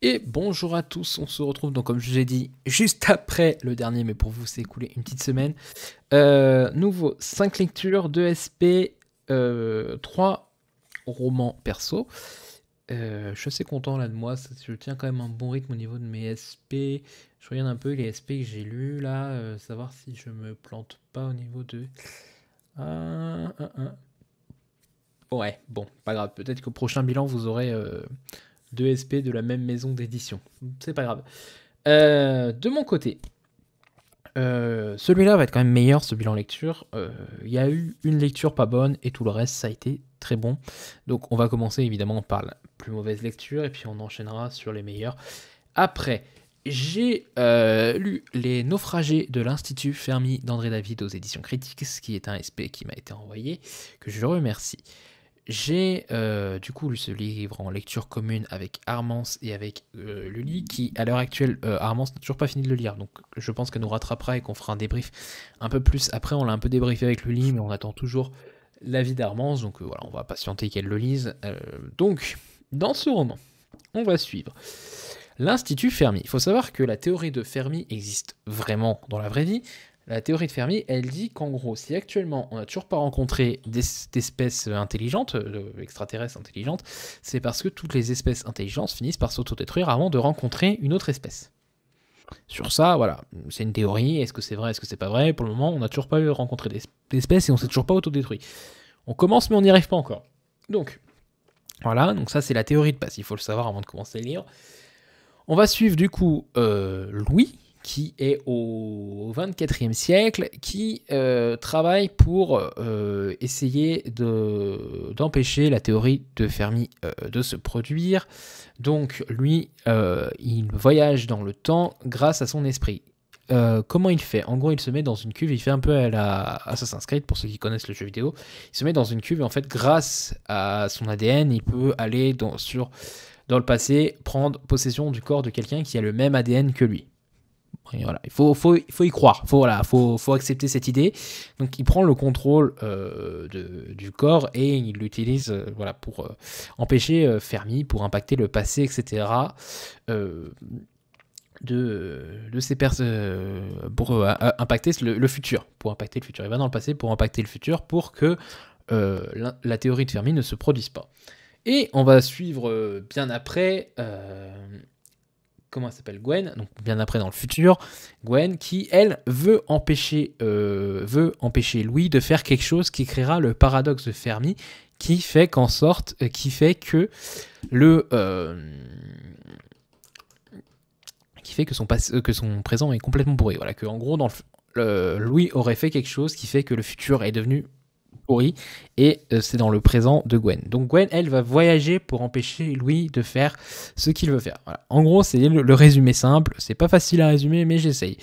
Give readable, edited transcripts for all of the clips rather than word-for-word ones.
Et bonjour à tous, on se retrouve donc comme je vous ai dit juste après le dernier, mais pour vous c'est écoulé une petite semaine. Nouveau 5 lectures, 2 SP, 3 romans perso. Je suis assez content là de moi, je tiens quand même un bon rythme au niveau de mes SP. Je regarde un peu les SP que j'ai lus là, savoir si je me plante pas au niveau de... Ouais, bon, pas grave, peut-être qu'au prochain bilan vous aurez... 2 SP de la même maison d'édition. C'est pas grave. De mon côté, celui-là va être quand même meilleur, ce bilan lecture. Il y a eu une lecture pas bonne et tout le reste, ça a été très bon. Donc on va commencer évidemment par la plus mauvaise lecture et puis on enchaînera sur les meilleurs. Après, j'ai lu Les Naufragés de l'Institut Fermi d'André David aux éditions Critiques, ce qui est un SP qui m'a été envoyé, que je remercie. J'ai du coup lu ce livre en lecture commune avec Armance et avec Lully, qui à l'heure actuelle, Armance n'a toujours pas fini de le lire, donc je pense qu'elle nous rattrapera et qu'on fera un débrief un peu plus. Après, on l'a un peu débriefé avec Lully, mais on attend toujours l'avis d'Armance, donc voilà, on va patienter qu'elle le lise. Donc, dans ce roman, on va suivre l'Institut Fermi. Il faut savoir que la théorie de Fermi existe vraiment dans la vraie vie. La théorie de Fermi, elle dit qu'en gros, si actuellement on n'a toujours pas rencontré d'espèces intelligentes, extraterrestres intelligentes, c'est parce que toutes les espèces intelligentes finissent par s'autodétruire avant de rencontrer une autre espèce. Sur ça, voilà, c'est une théorie, est-ce que c'est vrai, est-ce que c'est pas vrai? Pour le moment, on n'a toujours pas rencontré d'espèces et on s'est toujours pas autodétruit. On commence mais on n'y arrive pas encore. Donc, voilà, donc ça c'est la théorie de base, il faut le savoir avant de commencer le livre. On va suivre du coup Louis, qui est au XXIVe siècle, qui travaille pour essayer d'empêcher la théorie de Fermi de se produire. Donc lui, il voyage dans le temps grâce à son esprit. Comment il fait? En gros, il se met dans une cuve, il fait un peu à la Assassin's Creed, pour ceux qui connaissent le jeu vidéo. Il se met dans une cuve et en fait, grâce à son ADN, il peut aller dans le passé, prendre possession du corps de quelqu'un qui a le même ADN que lui. Et voilà, il faut y croire, faut accepter cette idée. Donc il prend le contrôle du corps et il l'utilise voilà, pour empêcher Fermi, pour impacter le passé, etc. De ces personnes pour impacter le futur. Pour impacter le futur. Il va dans le passé pour impacter le futur pour que la théorie de Fermi ne se produise pas. Et on va suivre bien après, comment elle s'appelle, Gwen, donc bien après dans le futur, Gwen qui, elle, veut empêcher Louis de faire quelque chose qui créera le paradoxe de Fermi, qui fait que son présent est complètement pourri. Voilà, que en gros, Louis aurait fait quelque chose qui fait que le futur est devenu pourri, et c'est dans le présent de Gwen. Donc Gwen, elle, va voyager pour empêcher Louis de faire ce qu'il veut faire. Voilà. En gros, c'est le résumé simple. C'est pas facile à résumer, mais j'essaye.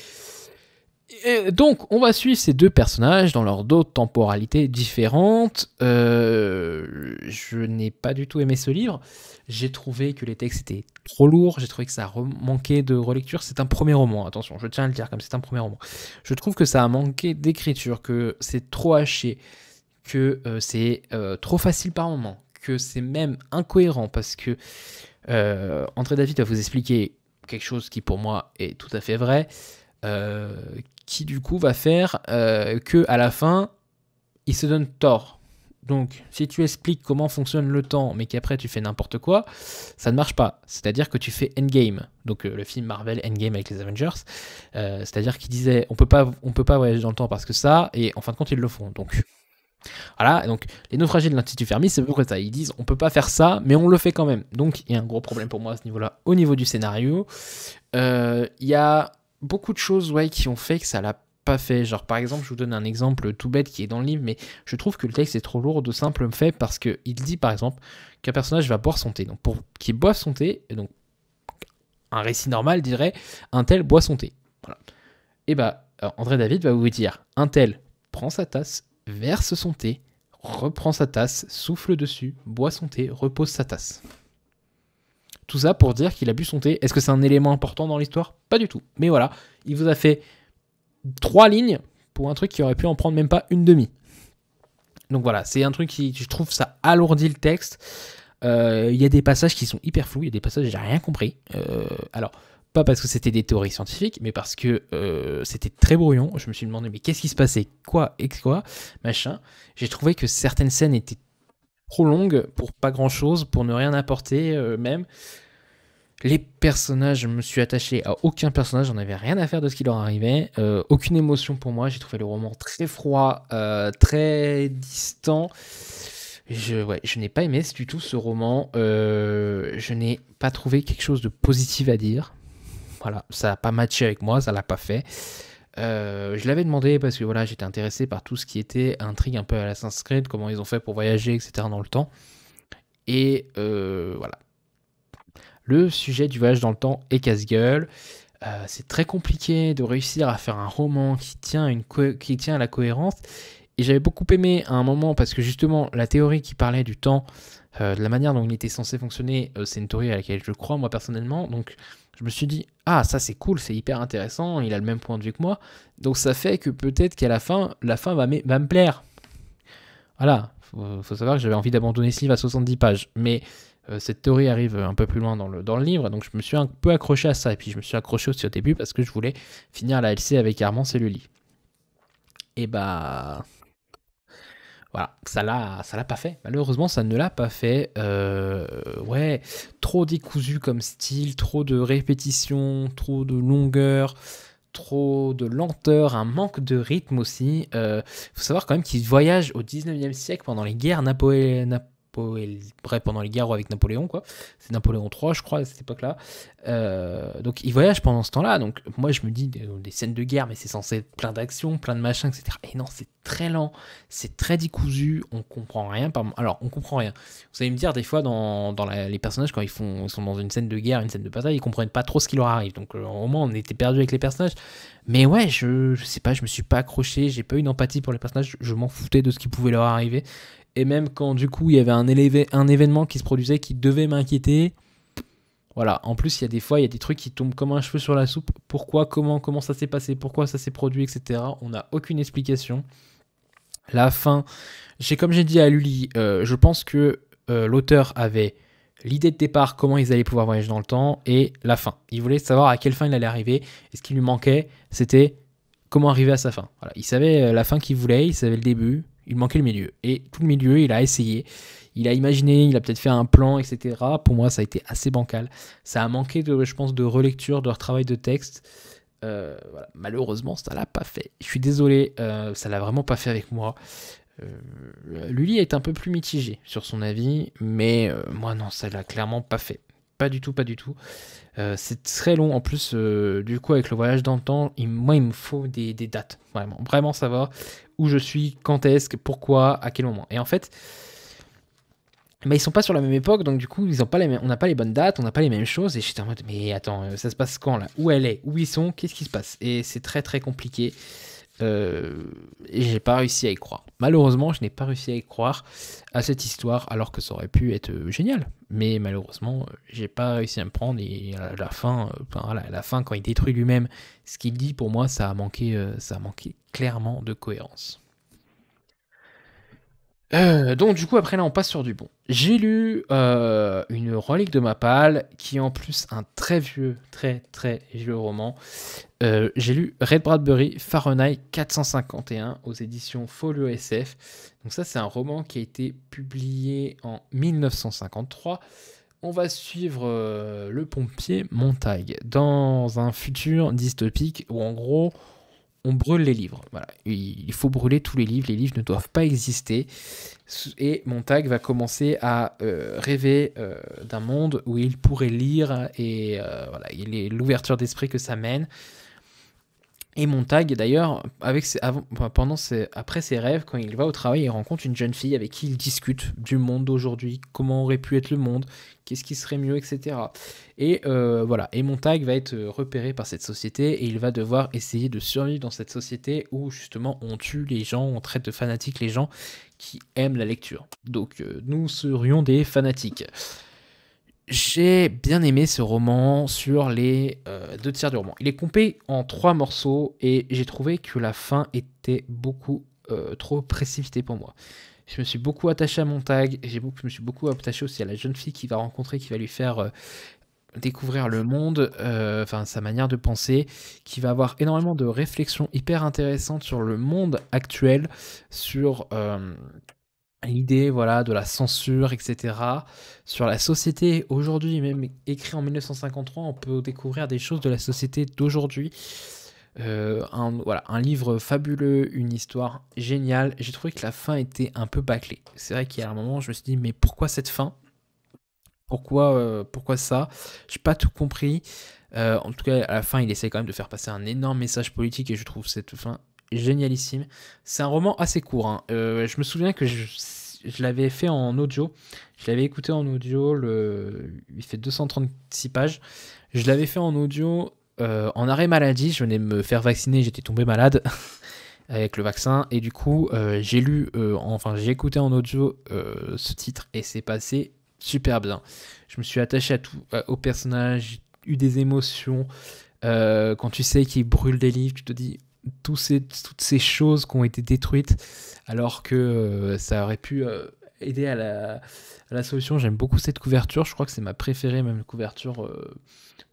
Donc, on va suivre ces deux personnages dans leurs deux temporalités différentes. Je n'ai pas du tout aimé ce livre. J'ai trouvé que les textes étaient trop lourds. J'ai trouvé que ça manquait de relecture. C'est un premier roman, attention, je tiens à le dire comme c'est un premier roman. Je trouve que ça a manqué d'écriture, que c'est trop haché, que c'est trop facile par moment, que c'est même incohérent parce que André David va vous expliquer quelque chose qui pour moi est tout à fait vrai, qui du coup va faire que à la fin il se donne tort. Donc si tu expliques comment fonctionne le temps mais qu'après tu fais n'importe quoi, ça ne marche pas. C'est-à-dire que tu fais Endgame, donc le film Marvel Endgame avec les Avengers, c'est-à-dire qu'ils disaient on peut pas voyager dans le temps parce que ça, et en fin de compte ils le font. Donc voilà, donc les naufragés de l'Institut Fermi, c'est pourquoi ça. Ils disent on peut pas faire ça, mais on le fait quand même. Donc il y a un gros problème pour moi à ce niveau-là, au niveau du scénario. Il y a beaucoup de choses qui ont fait que ça l'a pas fait. Genre par exemple, je vous donne un exemple tout bête qui est dans le livre, mais je trouve que le texte est trop lourd de simple fait parce qu'il dit par exemple qu'un personnage va boire son thé. Donc pour qu'il boive son thé, et donc un récit normal dirait un tel boit son thé. Voilà. Et André David va vous dire un tel prend sa tasse, verse son thé, reprend sa tasse, souffle dessus, boit son thé, repose sa tasse. Tout ça pour dire qu'il a bu son thé. Est-ce que c'est un élément important dans l'histoire? Pas du tout. Mais voilà, il vous a fait 3 lignes pour un truc qui aurait pu en prendre même pas une demi. Donc voilà, c'est un truc qui, je trouve, ça alourdit le texte. Il y a des passages qui sont hyper flous, il y a des passages j'ai rien compris. Alors, pas parce que c'était des théories scientifiques, mais parce que c'était très brouillon. Je me suis demandé, mais qu'est-ce qui se passait? Quoi et quoi machin. J'ai trouvé que certaines scènes étaient trop longues pour pas grand-chose, pour ne rien apporter même. Les personnages, je me suis attaché à aucun personnage, j'en avais rien à faire de ce qui leur arrivait. Aucune émotion pour moi, j'ai trouvé le roman très froid, très distant. Je n'ai pas aimé du tout ce roman. Je n'ai pas trouvé quelque chose de positif à dire. Voilà, ça n'a pas matché avec moi, ça l'a pas fait. Je l'avais demandé parce que voilà, j'étais intéressé par tout ce qui était intrigue un peu à l'Assassin's Creed, comment ils ont fait pour voyager, etc. dans le temps. Et voilà. Le sujet du voyage dans le temps est casse-gueule. C'est très compliqué de réussir à faire un roman qui tient, qui tient à la cohérence. Et j'avais beaucoup aimé à un moment parce que justement, la théorie qui parlait du temps, de la manière dont il était censé fonctionner, c'est une théorie à laquelle je crois moi personnellement. Donc je me suis dit, ah ça c'est cool, c'est hyper intéressant, il a le même point de vue que moi. Donc ça fait que peut-être qu'à la fin va me plaire. Voilà, faut savoir que j'avais envie d'abandonner ce livre à 70 pages. Mais cette théorie arrive un peu plus loin dans le livre, donc je me suis un peu accroché à ça. Et puis je me suis accroché aussi au début parce que je voulais finir la LC avec Armand et Lully. Et bah voilà, ça l'a pas fait. Malheureusement, ça ne l'a pas fait. Ouais, trop décousu comme style, trop de répétitions, trop de longueur, trop de lenteur, un manque de rythme aussi. Faut savoir quand même qu'il voyage au 19e siècle pendant les guerres bref, pendant les guerres avec Napoléon, quoi. C'est Napoléon III, je crois, à cette époque-là. Donc, il voyage pendant ce temps-là. Donc, moi, je me dis, des scènes de guerre, mais c'est censé être plein d'actions, plein de machins, etc. Et non, c'est très lent, c'est très décousu, on comprend rien. Alors, on comprend rien. Vous allez me dire, des fois, les personnages, quand ils sont dans une scène de guerre, une scène de bataille, ils comprennent pas trop ce qui leur arrive. Donc, au moins, on était perdu avec les personnages. Mais ouais, je sais pas, je me suis pas accroché, j'ai pas eu d'empathie pour les personnages, je m'en foutais de ce qui pouvait leur arriver. Et même quand du coup il y avait un événement qui se produisait qui devait m'inquiéter, voilà. En plus, il y a des fois, il y a des trucs qui tombent comme un cheveu sur la soupe. Pourquoi, comment ça s'est passé, pourquoi ça s'est produit, etc. On n'a aucune explication. La fin, comme j'ai dit à Lully, je pense que l'auteur avait l'idée de départ, comment ils allaient pouvoir voyager dans le temps, et la fin. Il voulait savoir à quelle fin il allait arriver, et ce qui lui manquait, c'était comment arriver à sa fin. Voilà. Il savait la fin qu'il voulait, il savait le début, il manquait le milieu. Et tout le milieu, il a essayé, il a imaginé, il a peut-être fait un plan, etc. Pour moi, ça a été assez bancal. Ça a manqué, je pense, de relecture, de retravail de texte. Voilà. Malheureusement, ça l'a pas fait. Je suis désolé, ça l'a vraiment pas fait avec moi. Lully est un peu plus mitigé sur son avis, mais moi non, ça l'a clairement pas fait. Pas du tout, pas du tout. C'est très long en plus, du coup avec le voyage dans le temps, moi il me faut des dates, vraiment savoir où je suis, quand est-ce, pourquoi, à quel moment. Et en fait, ils sont pas sur la même époque, donc du coup on n'a pas les bonnes dates, on n'a pas les mêmes choses, et j'étais en mode mais attends, ça se passe quand là? Où elle est? Où ils sont? Qu'est-ce qui se passe? Et c'est très très compliqué. Et j'ai pas réussi à y croire. Malheureusement, je n'ai pas réussi à y croire à cette histoire, alors que ça aurait pu être génial. Mais malheureusement, j'ai pas réussi à me prendre. Et à la fin, à la fin, quand il détruit lui-même ce qu'il dit, pour moi, ça a manqué clairement de cohérence. Donc du coup après là on passe sur du bon. J'ai lu une relique de Mapal qui est en plus un très vieux, très très vieux roman. J'ai lu Red Bradbury Fahrenheit 451 aux éditions Folio SF. Donc ça c'est un roman qui a été publié en 1953. On va suivre le pompier Montag dans un futur dystopique où en gros on brûle les livres. Voilà. Il faut brûler tous les livres ne doivent pas exister. Et Montag va commencer à rêver d'un monde où il pourrait lire et voilà, il est l'ouverture d'esprit que ça mène. Et Montag, d'ailleurs, après ses rêves, quand il va au travail, il rencontre une jeune fille avec qui il discute du monde d'aujourd'hui, comment aurait pu être le monde, qu'est-ce qui serait mieux, etc. Et voilà. Et Montag va être repéré par cette société et il va devoir essayer de survivre dans cette société où justement on tue les gens, on traite de fanatiques les gens qui aiment la lecture. Donc nous serions des fanatiques. J'ai bien aimé ce roman sur les 2 tiers du roman. Il est coupé en 3 morceaux et j'ai trouvé que la fin était beaucoup trop précipitée pour moi. Je me suis beaucoup attaché à Montag, et je me suis beaucoup attaché aussi à la jeune fille qu'il va rencontrer, qui va lui faire découvrir le monde, enfin sa manière de penser, qui va avoir énormément de réflexions hyper intéressantes sur le monde actuel, sur l'idée voilà, de la censure, etc. Sur la société aujourd'hui, même écrit en 1953, on peut découvrir des choses de la société d'aujourd'hui. Voilà, un livre fabuleux, une histoire géniale. J'ai trouvé que la fin était un peu bâclée. C'est vrai qu'il y a un moment, je me suis dit, mais pourquoi cette fin? Pourquoi ça? J'ai pas tout compris. En tout cas, à la fin, il essaie quand même de faire passer un énorme message politique et je trouve cette fin génialissime. C'est un roman assez court, hein. Je me souviens que je l'avais fait en audio. Je l'avais écouté en audio. Il fait 236 pages. Je l'avais fait en audio en arrêt maladie. Je venais de me faire vacciner. J'étais tombé malade avec le vaccin. Et du coup, j'ai écouté en audio ce titre et c'est passé super bien. Je me suis attaché au personnage, j'ai eu des émotions. Quand tu sais qu'il brûle des livres, tu te dis toutes ces choses qui ont été détruites, alors que ça aurait pu aider à la solution. J'aime beaucoup cette couverture, je crois que c'est ma préférée, même couverture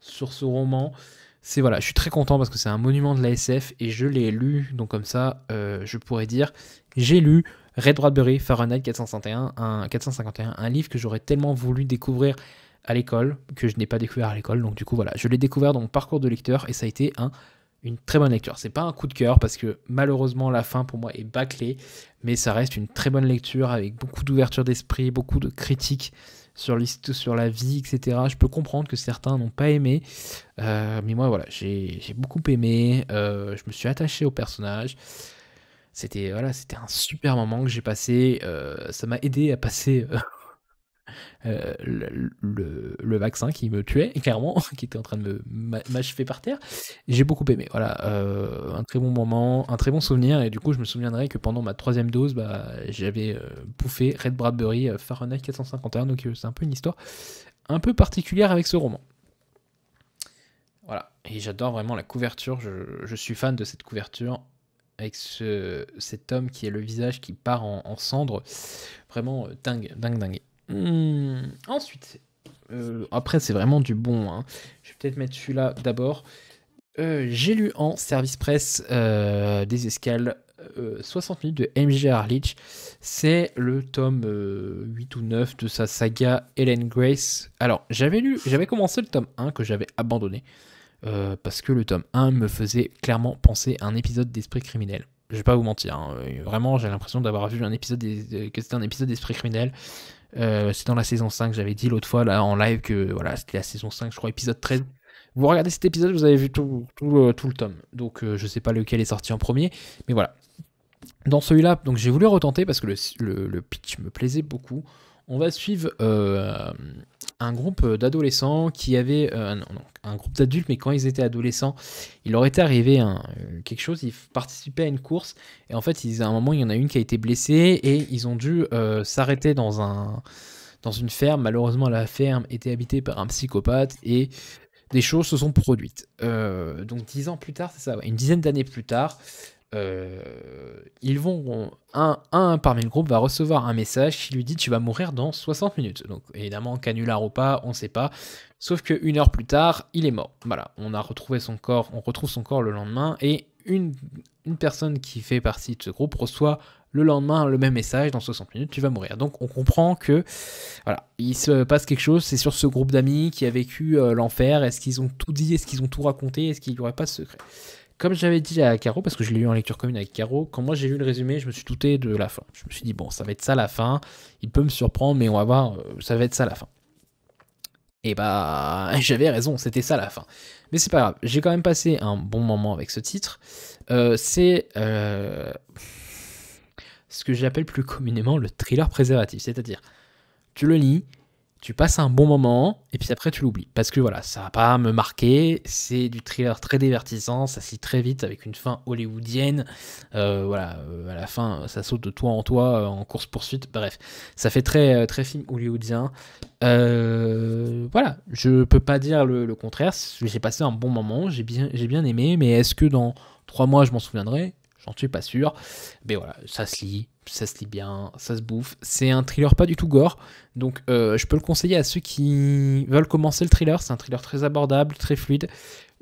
sur ce roman. Voilà, je suis très content parce que c'est un monument de la SF et je l'ai lu, donc comme ça, je pourrais dire, j'ai lu Ray Bradbury, Fahrenheit 451, un livre que j'aurais tellement voulu découvrir à l'école, que je n'ai pas découvert à l'école, donc du coup voilà, je l'ai découvert dans mon parcours de lecteur et ça a été une très bonne lecture. C'est pas un coup de cœur parce que malheureusement la fin pour moi est bâclée, mais ça reste une très bonne lecture avec beaucoup d'ouverture d'esprit, beaucoup de critiques sur la vie, etc. Je peux comprendre que certains n'ont pas aimé, mais moi voilà, j'ai beaucoup aimé, je me suis attaché au personnage. C'était un super moment que j'ai passé, ça m'a aidé à passer le vaccin qui me tuait, clairement, qui était en train de m'achever par terre. J'ai beaucoup aimé, voilà, un très bon moment, un très bon souvenir, et du coup, je me souviendrai que pendant ma 3e dose, j'avais bouffé Ray Bradbury, Fahrenheit 451, donc c'est un peu une histoire un peu particulière avec ce roman. Voilà, et j'adore vraiment la couverture, je suis fan de cette couverture, avec cet homme qui est le visage qui part en cendres, vraiment dingue. Ensuite, après c'est vraiment du bon, hein. Je vais peut-être mettre celui-là d'abord. J'ai lu en service presse des escales 60 minutes de M.J. Harlich. C'est le tome 8 ou 9 de sa saga Ellen Grace. Alors j'avais commencé le tome 1 que j'avais abandonné parce que le tome 1 me faisait clairement penser à un épisode d'Esprit criminel. Je vais pas vous mentir, hein. Vraiment j'ai l'impression d'avoir vu que c'était un épisode d'Esprit criminel. C'est dans la saison 5, j'avais dit l'autre fois là en live que voilà, c'était la saison 5, je crois, épisode 13. Vous regardez cet épisode, vous avez vu tout le tome. Donc je sais pas lequel est sorti en premier, mais voilà. Dans celui-là, donc j'ai voulu retenter parce que le pitch me plaisait beaucoup. On va suivre un groupe d'adolescents qui avait un groupe d'adultes, mais quand ils étaient adolescents, il leur était arrivé quelque chose. Ils participaient à une course et en fait, à un moment, il y en a une qui a été blessée et ils ont dû s'arrêter dans une ferme. Malheureusement, la ferme était habitée par un psychopathe et des choses se sont produites. Donc 10 ans plus tard, c'est ça, une dizaine d'années plus tard. Un parmi le groupe va recevoir un message qui lui dit tu vas mourir dans 60 minutes. Donc évidemment, canular ou pas, on ne sait pas. Sauf que 1 heure plus tard, il est mort. Voilà, on retrouve son corps le lendemain et une personne qui fait partie de ce groupe reçoit le lendemain le même message, dans 60 minutes tu vas mourir. Donc on comprend que voilà, il se passe quelque chose, c'est sur ce groupe d'amis qui a vécu l'enfer. Est-ce qu'ils ont tout dit, est-ce qu'ils ont tout raconté, est-ce qu'il n'y aurait pas de secret? Comme j'avais dit à Caro, parce que je l'ai lu en lecture commune avec Caro, quand moi j'ai lu le résumé, je me suis douté de la fin. Je me suis dit, bon, ça va être ça la fin, il peut me surprendre, mais on va voir, ça va être ça la fin. Et j'avais raison, c'était ça la fin. Mais c'est pas grave, j'ai quand même passé un bon moment avec ce titre. C'est ce que j'appelle plus communément le thriller préservatif, c'est-à-dire, tu le lis, tu passes un bon moment, et puis après tu l'oublies. Parce que voilà, ça va pas me marquer, c'est du thriller très divertissant, ça se lit très vite avec une fin hollywoodienne. À la fin, ça saute de toi en toi en course-poursuite. Bref, ça fait très, très film hollywoodien. Voilà, je peux pas dire le contraire, j'ai passé un bon moment, j'ai bien aimé, mais est-ce que dans 3 mois je m'en souviendrai? j'en suis pas sûr. Mais voilà, ça se lit bien, ça se bouffe. C'est un thriller pas du tout gore, donc je peux le conseiller à ceux qui veulent commencer le thriller. C'est un thriller très abordable, très fluide.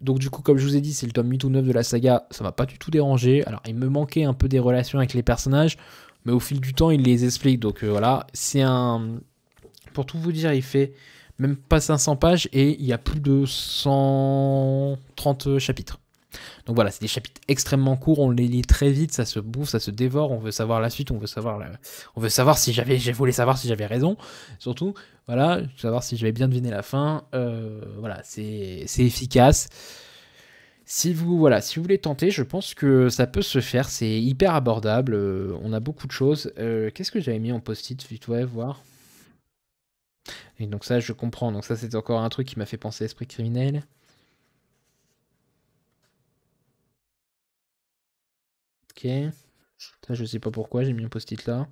Donc du coup, comme je vous ai dit, c'est le tome 8 ou 9 de la saga, ça m'a pas du tout dérangé. Alors il me manquait un peu des relations avec les personnages, mais au fil du temps, il les explique. Donc voilà, c'est un... Pour tout vous dire, il fait même pas 500 pages et il y a plus de 130 chapitres. Donc voilà, c'est des chapitres extrêmement courts, on les lit très vite, ça se bouffe, ça se dévore, on veut savoir la suite, on veut savoir si je voulais savoir si j'avais raison, surtout, voilà, savoir si j'avais bien deviné la fin, voilà, c'est efficace. Si vous voulez tenter, je pense que ça peut se faire, c'est hyper abordable, on a beaucoup de choses. Qu'est-ce que j'avais mis en post-it, vite ouais, voir. Et donc ça, je comprends, donc ça c'est encore un truc qui m'a fait penser à Esprit criminel. Ok. Ça, je sais pas pourquoi, j'ai mis un post-it là.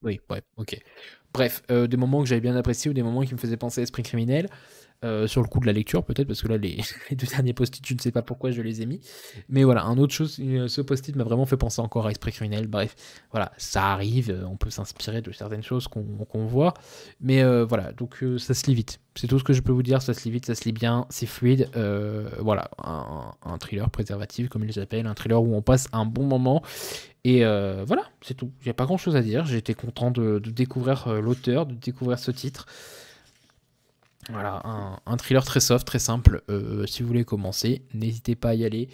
Oui, bref, ok. Bref, des moments que j'avais bien appréciés ou des moments qui me faisaient penser à Esprit criminel. Sur le coup de la lecture, peut-être, parce que là, les, les deux derniers post-it, je ne sais pas pourquoi je les ai mis. Mais voilà, un autre chose, ce post-it m'a vraiment fait penser encore à Esprit criminel. Bref, voilà, ça arrive, on peut s'inspirer de certaines choses qu'on voit. Mais voilà, donc ça se lit vite. C'est tout ce que je peux vous dire, ça se lit vite, ça se lit bien, c'est fluide. Voilà, un thriller préservatif, comme ils appellent, un thriller où on passe un bon moment. Et voilà, c'est tout. Il n'y a pas grand-chose à dire. J'ai été content de découvrir l'auteur, de découvrir ce titre. Voilà, un thriller très soft, très simple. Si vous voulez commencer, n'hésitez pas à y aller.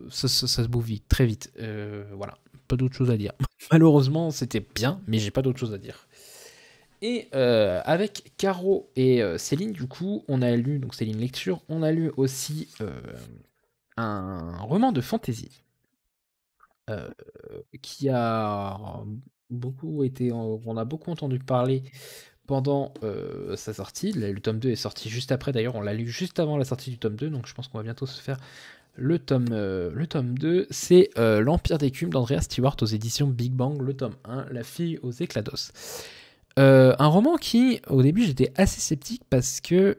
Ça se bouffe vite, très vite. Voilà, pas d'autre chose à dire. Malheureusement, c'était bien, mais j'ai pas d'autre chose à dire. Et avec Caro et Céline, du coup, on a lu, donc Céline Lecture, on a lu aussi un roman de fantasy euh, qui a beaucoup été, on a beaucoup entendu parler pendant sa sortie. Le tome 2 est sorti juste après, d'ailleurs on l'a lu juste avant la sortie du tome 2, donc je pense qu'on va bientôt se faire le tome 2. C'est L'Empire d'écume d'Andrea Stewart aux éditions Big Bang, le tome 1, La fille aux éclados. Un roman qui, au début, j'étais assez sceptique parce que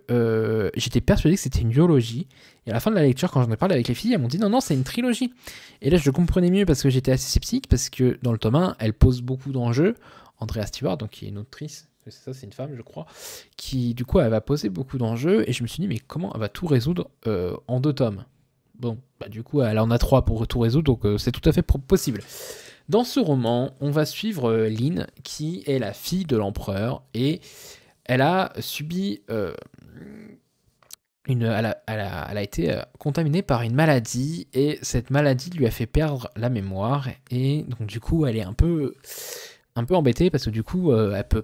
j'étais persuadé que c'était une duologie. Et à la fin de la lecture, quand j'en ai parlé avec les filles, elles m'ont dit non, non, c'est une trilogie. Et là, je comprenais mieux parce que j'étais assez sceptique, parce que dans le tome 1, elle pose beaucoup d'enjeux. Andrea Stewart, donc qui est une autrice, c'est ça, c'est une femme, je crois, qui, du coup, elle va poser beaucoup d'enjeux. Et je me suis dit, mais comment elle va tout résoudre en 2 tomes? Bon, bah, du coup, elle en a 3 pour tout résoudre, donc c'est tout à fait possible. Dans ce roman, on va suivre Lynn, qui est la fille de l'empereur, et elle a subi elle a été contaminée par une maladie, et cette maladie lui a fait perdre la mémoire, et donc du coup, elle est un peu embêtée, parce que du coup, ça va être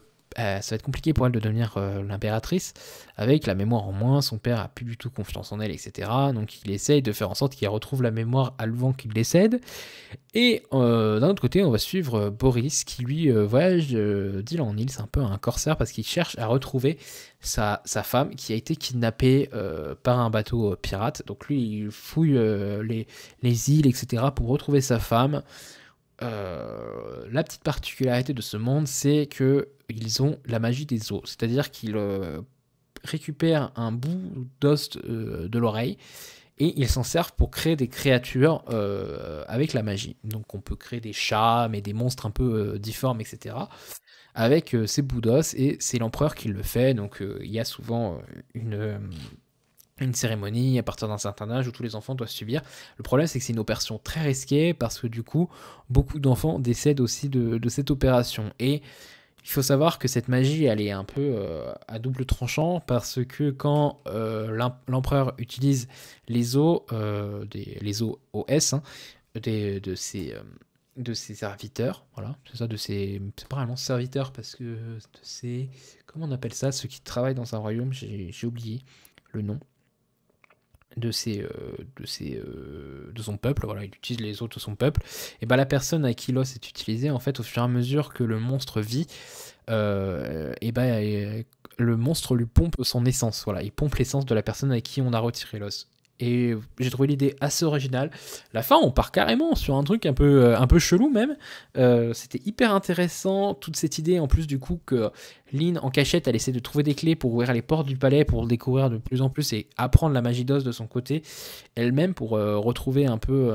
compliqué pour elle de devenir l'impératrice. Avec la mémoire en moins, son père a plus du tout confiance en elle, etc. Donc il essaye de faire en sorte qu'elle retrouve la mémoire avant qu'il décède. Et d'un autre côté, on va suivre Boris qui lui voyage d'île en île. C'est un peu un corsaire parce qu'il cherche à retrouver sa femme qui a été kidnappée par un bateau pirate. Donc lui, il fouille les îles, etc. pour retrouver sa femme. La petite particularité de ce monde, c'est que ils ont la magie des os. C'est-à-dire qu'ils récupèrent un bout d'os de l'oreille et ils s'en servent pour créer des créatures avec la magie. Donc on peut créer des chats, mais des monstres un peu difformes, etc. avec ces bouts d'os, et c'est l'empereur qui le fait. Donc il y a souvent une cérémonie à partir d'un certain âge où tous les enfants doivent subir. Le problème, c'est que c'est une opération très risquée parce que du coup, beaucoup d'enfants décèdent aussi de cette opération. Et il faut savoir que cette magie, elle est un peu à double tranchant parce que quand l'empereur utilise les os, les os OS, hein, de ses serviteurs, voilà, c'est ça, c'est pas vraiment serviteurs parce que c'est, comment on appelle ça, ceux qui travaillent dans un royaume, j'ai oublié le nom de son peuple, voilà, il utilise les os de son peuple, et ben la personne à qui l'os est utilisé, en fait, au fur et à mesure que le monstre vit, et ben le monstre lui pompe son essence, voilà, il pompe l'essence de la personne à qui on a retiré l'os. et j'ai trouvé l'idée assez originale. La fin, on part carrément sur un truc un peu chelou même. C'était hyper intéressant, toute cette idée en plus du coup que Lynn en cachette, elle essaie de trouver des clés pour ouvrir les portes du palais, pour le découvrir de plus en plus et apprendre la magie d'Oz de son côté, elle-même pour retrouver un peu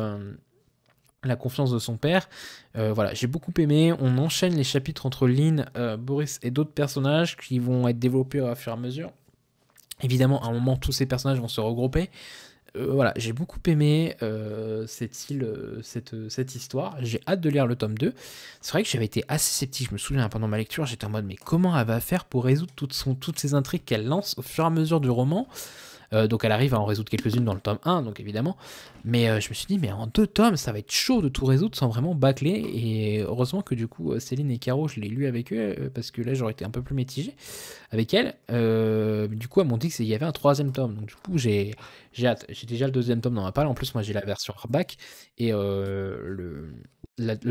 la confiance de son père. Voilà, j'ai beaucoup aimé. On enchaîne les chapitres entre Lynn, Boris et d'autres personnages qui vont être développés au fur et à mesure. Évidemment, à un moment, tous ces personnages vont se regrouper. Voilà, j'ai beaucoup aimé cette histoire. J'ai hâte de lire le tome 2. C'est vrai que j'avais été assez sceptique, je me souviens pendant ma lecture, j'étais en mode mais comment elle va faire pour résoudre toutes ces intrigues qu'elle lance au fur et à mesure du roman. Donc elle arrive à en résoudre quelques-unes dans le tome 1, donc évidemment. Mais je me suis dit, mais en 2 tomes, ça va être chaud de tout résoudre sans vraiment bâcler. Et heureusement que du coup, Céline et Caro, je l'ai lu avec eux, parce que là, j'aurais été un peu plus mitigé avec elles. Du coup, elles m'ont dit qu'il y avait un 3e tome. Donc du coup, j'ai hâte. J'ai déjà le 2e tome dans ma palle. En plus, moi, j'ai la version hardback. Et le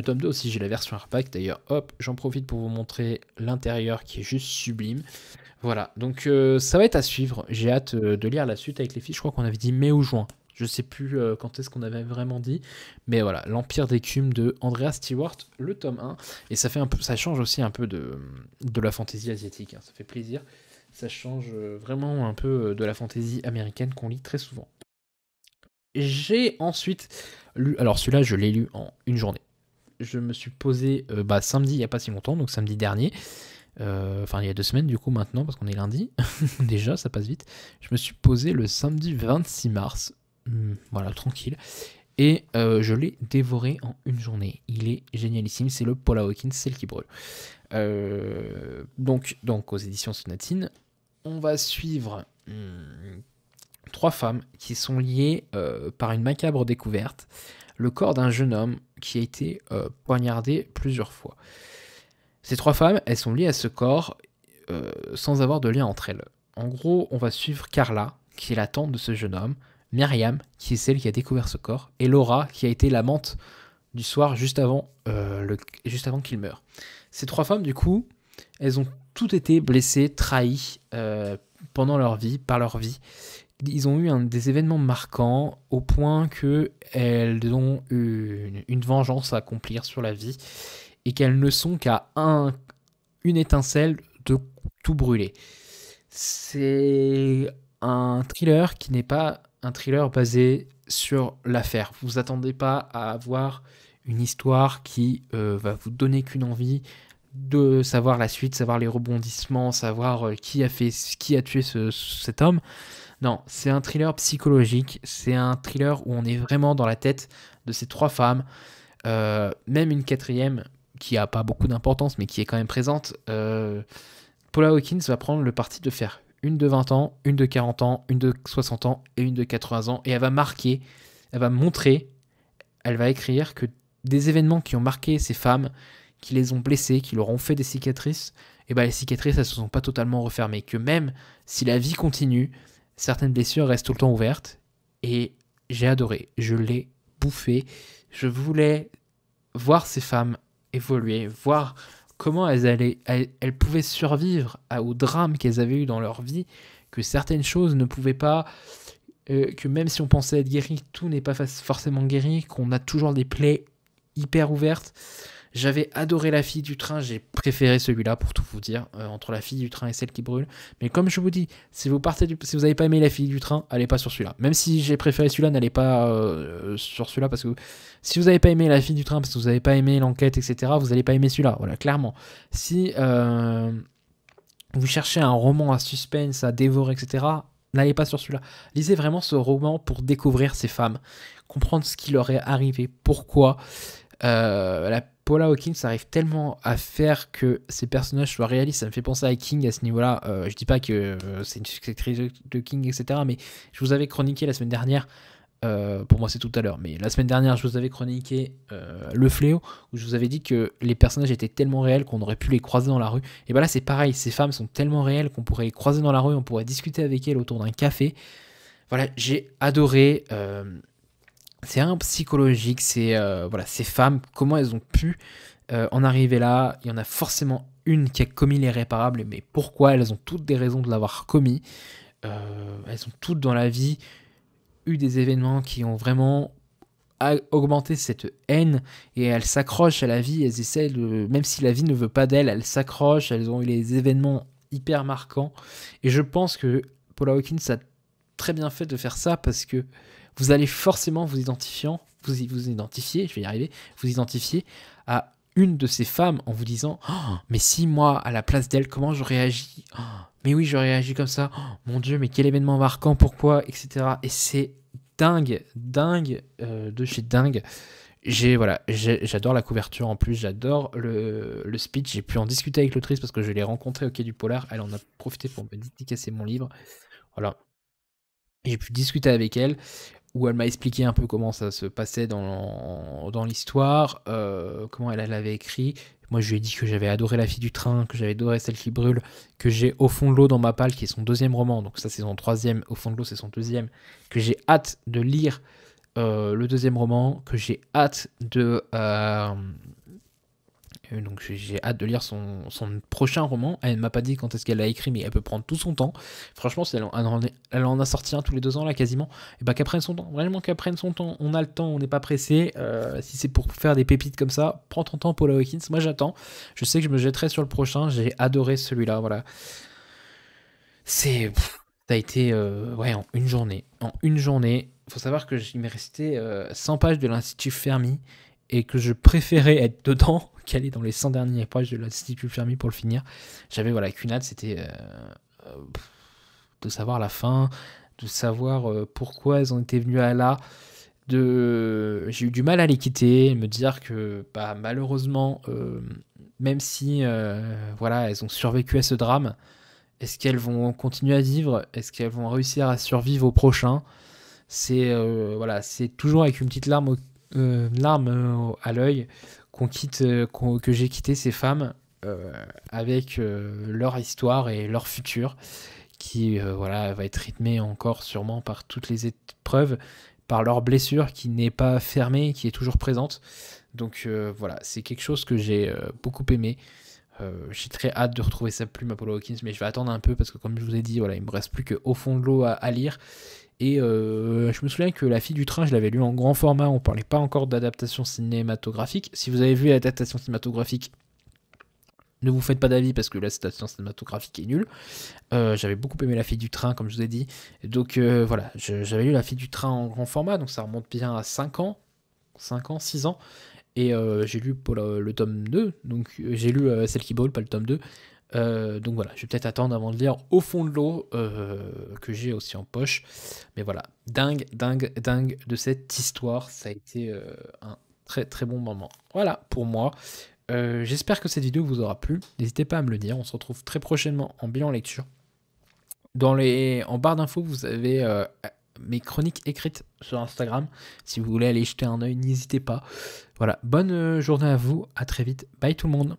tome 2 aussi, j'ai la version hardback. D'ailleurs, hop, j'en profite pour vous montrer l'intérieur qui est juste sublime. Voilà, donc ça va être à suivre. J'ai hâte de lire la suite avec les filles. Je crois qu'on avait dit mai ou juin. Je sais plus quand est-ce qu'on avait vraiment dit. Mais voilà, l'Empire d'écume de Andrea Stewart, le tome 1. Et ça fait un peu, ça change aussi un peu de la fantaisie asiatique. Hein. Ça fait plaisir. Ça change vraiment un peu de la fantaisie américaine qu'on lit très souvent. J'ai ensuite lu, alors celui-là je l'ai lu en une journée. Je me suis posé samedi, il n'y a pas si longtemps, donc samedi dernier. Enfin, il y a 2 semaines du coup maintenant, parce qu'on est lundi. Déjà, ça passe vite. Je me suis posé le samedi 26 mars. Voilà, tranquille. Et je l'ai dévoré en une journée. Il est génialissime. C'est le Paula Hawkins, Celle qui brûle. Donc, aux éditions Sonatine, on va suivre 3 femmes qui sont liées par une macabre découverte. Le corps d'un jeune homme qui a été poignardé plusieurs fois. Ces 3 femmes, elles sont liées à ce corps sans avoir de lien entre elles. En gros, on va suivre Carla, qui est la tante de ce jeune homme, Myriam, qui est celle qui a découvert ce corps, et Laura, qui a été l'amante du soir juste avant qu'il meure. Ces 3 femmes, du coup, elles ont toutes été blessées, trahies pendant leur vie, par leur vie. Ils ont eu des événements marquants au point qu'elles ont une vengeance à accomplir sur la vie et qu'elles ne sont qu'à une étincelle de tout brûler. C'est un thriller qui n'est pas un thriller basé sur l'affaire. Vous vous attendez pas à avoir une histoire qui va vous donner qu'une envie de savoir la suite, savoir les rebondissements, savoir qui a tué cet homme. Non, c'est un thriller psychologique, c'est un thriller où on est vraiment dans la tête de ces 3 femmes, même une 4e qui a pas beaucoup d'importance mais qui est quand même présente. Paula Hawkins va prendre le parti de faire une de 20 ans, une de 40 ans, une de 60 ans et une de 80 ans, et elle va marquer, elle va montrer, elle va écrire que des événements qui ont marqué ces femmes, qui les ont blessées, qui leur ont fait des cicatrices, et ben les cicatrices elles se sont pas totalement refermées, que même si la vie continue, certaines blessures restent tout le temps ouvertes. Et j'ai adoré, je l'ai bouffé, je voulais voir ces femmes évoluer, voir comment elles pouvaient survivre au drame qu'elles avaient eu dans leur vie, que certaines choses ne pouvaient pas, que même si on pensait être guéri, tout n'est pas forcément guéri, qu'on a toujours des plaies hyper ouvertes. J'avais adoré La fille du train, j'ai préféré celui-là pour tout vous dire, entre La fille du train et Celle qui brûle. Mais comme je vous dis, si vous n'avez pas aimé La fille du train, allez pas sur celui-là. Même si j'ai préféré celui-là, n'allez pas sur celui-là, parce que si vous n'avez pas aimé La fille du train, parce que vous n'avez pas aimé l'enquête, etc., vous n'allez pas aimer celui-là, voilà, clairement. Si vous cherchez un roman à suspense, à dévorer, etc., n'allez pas sur celui-là. Lisez vraiment ce roman pour découvrir ces femmes, comprendre ce qui leur est arrivé, pourquoi. La Paula Hawkins arrive tellement à faire que ces personnages soient réalistes. Ça me fait penser à King à ce niveau-là. Je dis pas que c'est une successrice de King, etc. Mais je vous avais chroniqué la semaine dernière, pour moi c'est tout à l'heure, mais la semaine dernière je vous avais chroniqué Le Fléau, où je vous avais dit que les personnages étaient tellement réels qu'on aurait pu les croiser dans la rue. Et bah là c'est pareil, ces femmes sont tellement réelles qu'on pourrait les croiser dans la rue, on pourrait discuter avec elles autour d'un café. Voilà, j'ai adoré. C'est un psychologique, c'est voilà, ces femmes, comment elles ont pu en arriver là. Il y en a forcément une qui a commis l'irréparable, mais pourquoi? Elles ont toutes des raisons de l'avoir commis. Elles ont toutes dans la vie eu des événements qui ont vraiment augmenté cette haine, et elles s'accrochent à la vie, elles essaient de, même si la vie ne veut pas d'elles, elles s'accrochent, elles ont eu les événements hyper marquants, et je pense que Paula Hawkins a très bien fait de faire ça, parce que vous allez forcément vous identifier, je vais y arriver, vous identifier à une de ces femmes en vous disant oh, mais si moi, à la place d'elle, comment j'aurais agi oh, mais oui, j'aurais agi comme ça. Oh, mon Dieu, mais quel événement marquant, pourquoi, etc. Et c'est dingue, de chez dingue. J'adore la couverture en plus, j'adore le speech. J'ai pu en discuter avec l'autrice parce que je l'ai rencontrée au Quai du Polar. Elle en a profité pour me dédicacer mon livre. Voilà. J'ai pu discuter avec elle, où elle m'a expliqué un peu comment ça se passait dans l'histoire, comment elle avait écrit. Moi, je lui ai dit que j'avais adoré La fille du train, que j'avais adoré Celle qui brûle, que j'ai Au fond de l'eau dans ma palle, qui est son deuxième roman. Donc ça, c'est son troisième. Au fond de l'eau, c'est son deuxième. Que j'ai hâte de lire le deuxième roman, que j'ai hâte de... donc j'ai hâte de lire son prochain roman. Elle m'a pas dit quand est-ce qu'elle l'a écrit, mais elle peut prendre tout son temps. Franchement, elle en a sorti un tous les 2 ans là quasiment. Et bah qu'elle prenne son temps, vraiment qu'elle prenne son temps. On a le temps, on n'est pas pressé. Si c'est pour faire des pépites comme ça, prends ton temps, Paula Hawkins. Moi j'attends. Je sais que je me jetterai sur le prochain. J'ai adoré celui-là. Voilà. Ça a été ouais, en une journée. En une journée. Faut savoir que il m'est resté 100 pages de l'Institut Fermi, et que je préférais être dedans qu'aller dans les 100 dernières pages de l'Institut Fermi pour le finir. J'avais voilà qu'une hâte, c'était de savoir la fin, de savoir pourquoi elles en étaient venues à là. J'ai eu du mal à les quitter, me dire que bah, malheureusement, même si voilà, elles ont survécu à ce drame, est-ce qu'elles vont continuer à vivre? Est-ce qu'elles vont réussir à survivre au prochain? C'est voilà, c'est toujours avec une petite larme à l'œil que j'ai quitté ces femmes avec leur histoire et leur futur, qui voilà, va être rythmé encore sûrement par toutes les épreuves, par leur blessure qui n'est pas fermée, qui est toujours présente. Donc voilà, c'est quelque chose que j'ai beaucoup aimé. J'ai très hâte de retrouver sa plume à Paula Hawkins, mais je vais attendre un peu parce que, comme je vous ai dit, voilà, il me reste plus qu'Au fond de l'eau à lire. Et je me souviens que La fille du train, je l'avais lu en grand format, on parlait pas encore d'adaptation cinématographique. Si vous avez vu l'adaptation cinématographique, ne vous faites pas d'avis parce que l'adaptation cinématographique est nulle. J'avais beaucoup aimé La fille du train, comme je vous ai dit. Donc voilà, j'avais lu La fille du train en grand format, donc ça remonte bien à 5 ans, 6 ans. Et j'ai lu pour le tome 2, donc j'ai lu Celle qui brûle, pas le tome 2. Donc voilà, je vais peut-être attendre avant de lire Au fond de l'eau, que j'ai aussi en poche. Mais voilà, dingue de cette histoire. Ça a été un très très bon moment. Voilà pour moi. J'espère que cette vidéo vous aura plu. N'hésitez pas à me le dire. On se retrouve très prochainement en bilan lecture. En barre d'infos, vous avez mes chroniques écrites sur Instagram. Si vous voulez aller jeter un œil, n'hésitez pas. Voilà, bonne journée à vous. À très vite. Bye tout le monde.